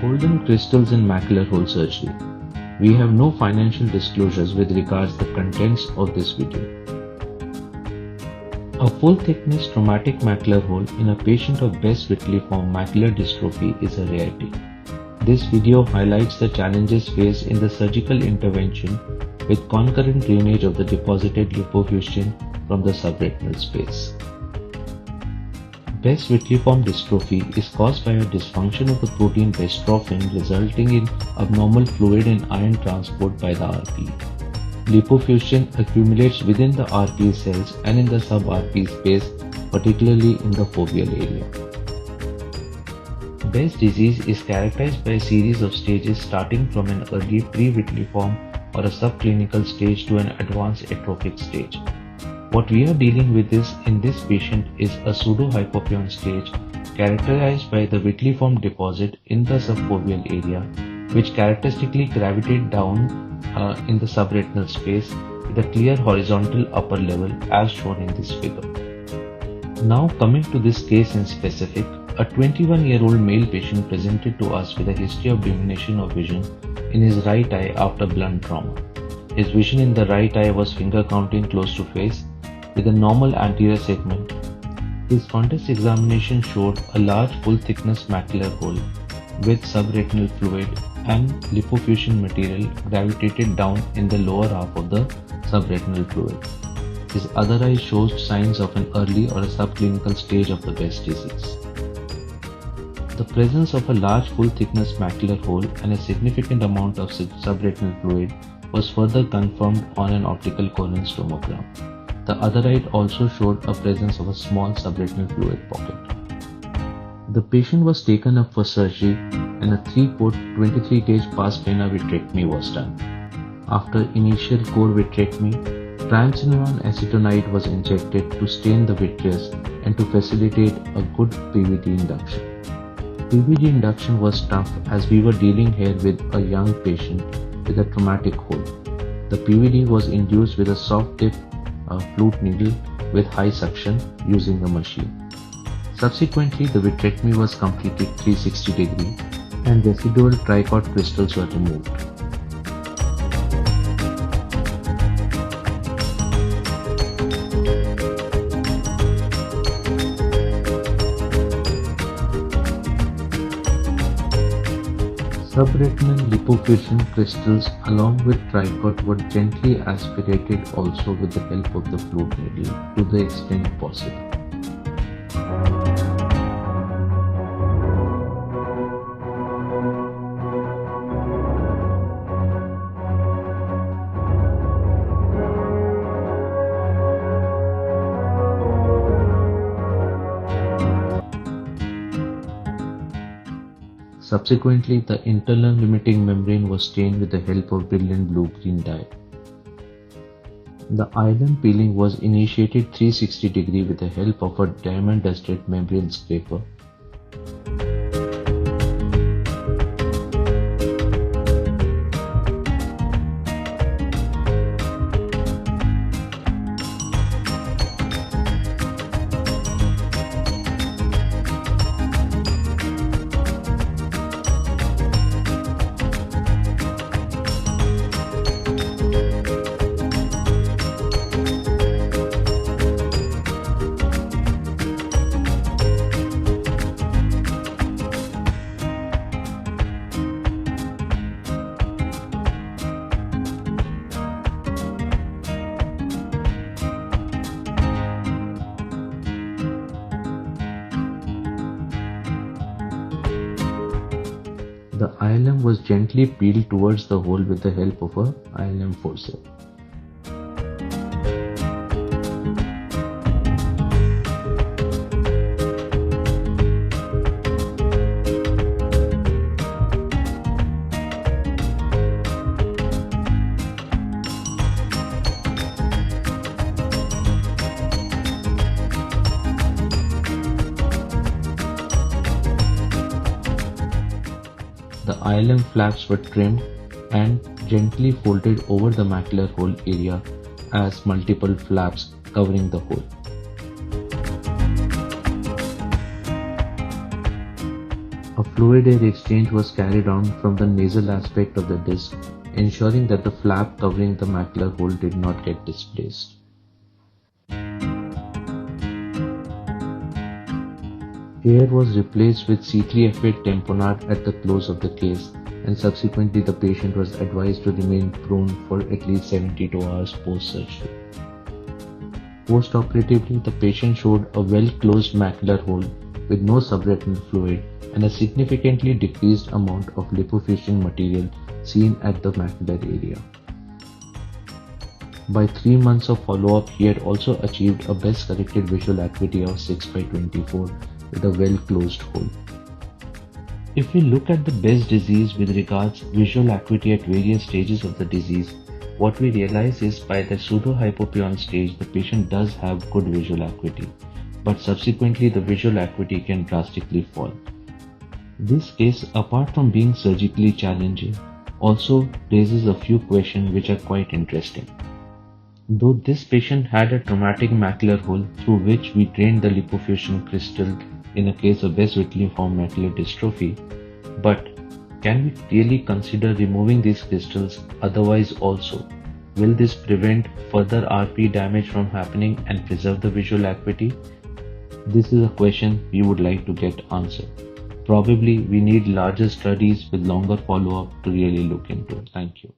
Golden crystals in macular hole surgery. We have no financial disclosures with regards to the contents of this video. A full thickness traumatic macular hole in a patient of Best vitelliform macular dystrophy is a rarity. This video highlights the challenges faced in the surgical intervention with concurrent drainage of the deposited lipofuscin from the subretinal space. Best vitelliform dystrophy is caused by a dysfunction of the protein bestrophin resulting in abnormal fluid and ion transport by the RPE. Lipofuscin accumulates within the RPE cells and in the sub-RPE space, particularly in the foveal area. Best disease is characterized by a series of stages starting from an early pre-vitelliform or a subclinical stage to an advanced atrophic stage. What we are dealing with in this patient is a pseudo-hypopyon stage characterized by the vitelliform deposit in the subfoveal area, which characteristically gravitate down in the subretinal space with a clear horizontal upper level as shown in this figure. Now coming to this case in specific, a 21-year-old male patient presented to us with a history of diminution of vision in his right eye after blunt trauma. His vision in the right eye was finger counting close to face with a normal anterior segment. His contrast examination showed a large full thickness macular hole with subretinal fluid and lipofuscin material gravitated down in the lower half of the subretinal fluid. His other eye shows signs of an early or a subclinical stage of the Best disease. The presence of a large full thickness macular hole and a significant amount of subretinal fluid was further confirmed on an optical coherence tomogram. The other eye also showed a presence of a small subretinal fluid pocket. The patient was taken up for surgery and a 3-port 23-gauge pars plana vitrectomy was done. After initial core vitrectomy, triamcinolone acetonide was injected to stain the vitreous and to facilitate a good PVD induction. PVD induction was tough as we were dealing here with a young patient with a traumatic hole. The PVD was induced with a soft tip flute needle with high suction using a machine. Subsequently, the vitrectomy was completed 360 degree and residual tricot crystals were removed. Subretinal lipofuscin crystals along with tricot were gently aspirated also with the help of the flute needle to the extent possible. Subsequently, the internal limiting membrane was stained with the help of brilliant blue-green dye. The island peeling was initiated 360 degree with the help of a diamond-dusted membrane scraper. The ILM was gently peeled towards the hole with the help of a ILM forceps. The ILM flaps were trimmed and gently folded over the macular hole area as multiple flaps covering the hole. A Fluid air exchange was carried on from the nasal aspect of the disc, ensuring that the flap covering the macular hole did not get displaced. Air was replaced with C3F8 tamponade at the close of the case, and subsequently the patient was advised to remain prone for at least 72 hours post-surgery. Post-operatively, the patient showed a well-closed macular hole with no subretinal fluid and a significantly decreased amount of lipofuscin material seen at the macular area. By 3 months of follow-up, he had also achieved a best corrected visual acuity of 6/24 with a well-closed hole. If we look at the best disease with regards visual acuity at various stages of the disease, what we realize is by the pseudohypopyon stage, the patient does have good visual acuity, but subsequently the visual acuity can drastically fall. This case, apart from being surgically challenging, also raises a few questions which are quite interesting. Though this patient had a traumatic macular hole through which we drained the lipofuscin crystal in a case of Best vitelliform macular dystrophy, but can we really consider removing these crystals otherwise also? Will this prevent further RP damage from happening and preserve the visual acuity? This is a question we would like to get answered. Probably we need larger studies with longer follow-up to really look into. Thank you.